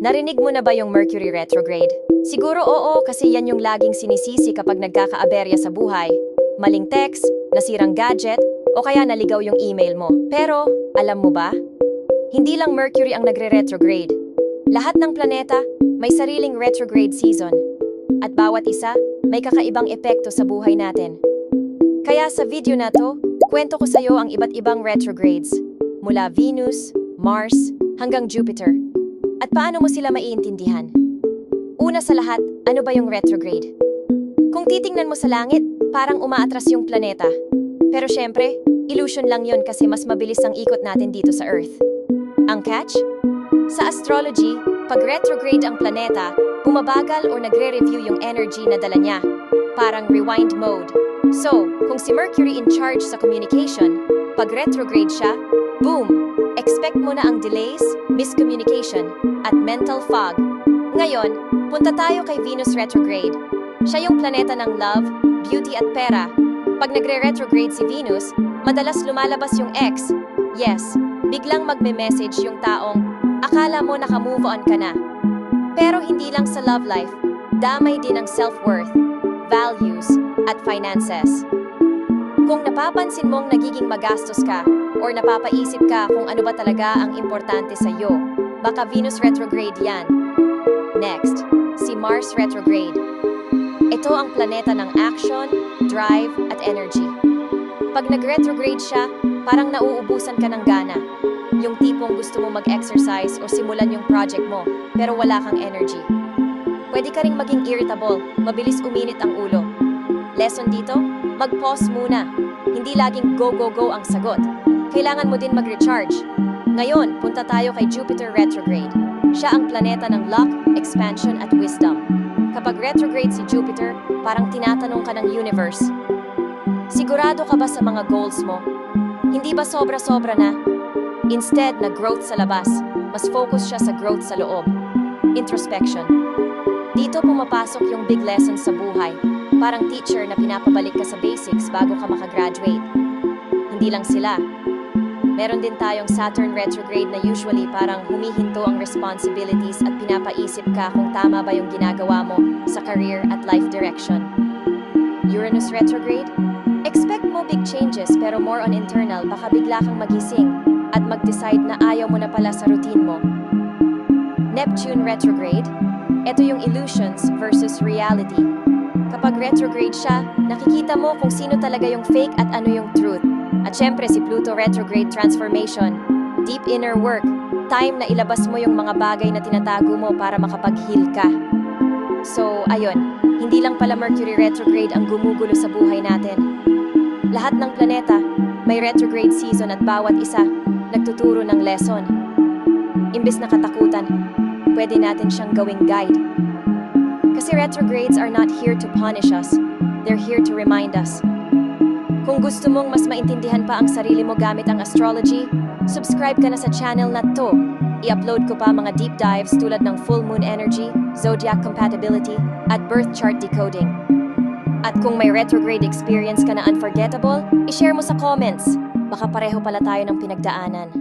Narinig mo na ba yung Mercury retrograde? Siguro oo, kasi yan yung laging sinisisi kapag nagkakaaberya sa buhay. Maling text, nasirang gadget, o kaya naligaw yung email mo. Pero, alam mo ba? Hindi lang Mercury ang nagre-retrograde. Lahat ng planeta may sariling retrograde season. At bawat isa may kakaibang epekto sa buhay natin. Kaya sa video na to, kwento ko sa'yo ang iba't ibang retrogrades. Mula Venus, Mars, hanggang Jupiter. At paano mo sila maiintindihan? Una sa lahat, ano ba yung retrograde? Kung titingnan mo sa langit, parang umaatras yung planeta. Pero syempre, illusion lang yon kasi mas mabilis ang ikot natin dito sa Earth. Ang catch? Sa astrology, pag retrograde ang planeta, bumabagal o nagre-review yung energy na dala niya. Parang rewind mode. So, kung si Mercury in charge sa communication, pag retrograde siya, boom! Expect mo na ang delays, miscommunication, at mental fog. Ngayon, punta tayo kay Venus retrograde. Siya yung planeta ng love, beauty at pera. Pag nagre-retrograde si Venus, madalas lumalabas yung ex. Yes, biglang magme-message yung taong akala mo naka-move on ka na. Pero hindi lang sa love life, damay din ang self-worth, values, at finances. Kung napapansin mong nagiging magastos ka or napapaisip ka kung ano ba talaga ang importante sa iyo, baka Venus retrograde yan. Next, si Mars retrograde. Ito ang planeta ng action, drive, at energy. Pag nag-retrograde siya, parang nauubusan ka ng gana. Yung tipong gusto mo mag-exercise o simulan yung project mo, pero wala kang energy. Pwede ka ring maging irritable, mabilis uminit ang ulo. Lesson dito, mag-pause muna. Hindi laging go-go-go ang sagot. Kailangan mo din mag-recharge. Ngayon, punta tayo kay Jupiter retrograde. Siya ang planeta ng luck, expansion at wisdom. Kapag retrograde si Jupiter, parang tinatanong ka ng universe. Sigurado ka ba sa mga goals mo? Hindi ba sobra-sobra na? Instead na growth sa labas, mas focus siya sa growth sa loob. Introspection. Dito pumapasok yung big lessons sa buhay. Parang teacher na pinapabalik ka sa basics bago ka makagraduate. Hindi lang sila. Meron din tayong Saturn retrograde na usually parang humihinto ang responsibilities at pinapaisip ka kung tama ba yung ginagawa mo sa career at life direction. Uranus retrograde? Expect mo big changes pero more on internal, baka bigla kang magising at mag-decide na ayaw mo na pala sa routine mo. Neptune retrograde? Ito yung illusions versus reality. Kapag retrograde siya, nakikita mo kung sino talaga yung fake at ano yung truth. At syempre si Pluto retrograde transformation, deep inner work, time na ilabas mo yung mga bagay na tinatago mo para makapag-heal ka. So, ayun, hindi lang pala Mercury retrograde ang gumugulo sa buhay natin. Lahat ng planeta, may retrograde season at bawat isa, nagtuturo ng lesson. Imbes na katakutan, pwede natin siyang gawing guide. Kasi retrogrades are not here to punish us, they're here to remind us. Kung gusto mong mas maintindihan pa ang sarili mo gamit ang astrology, subscribe ka na sa channel na to. I-upload ko pa mga deep dives tulad ng full moon energy, zodiac compatibility, at birth chart decoding. At kung may retrograde experience ka na unforgettable, i-share mo sa comments. Baka pareho pala tayo ng pinagdaanan.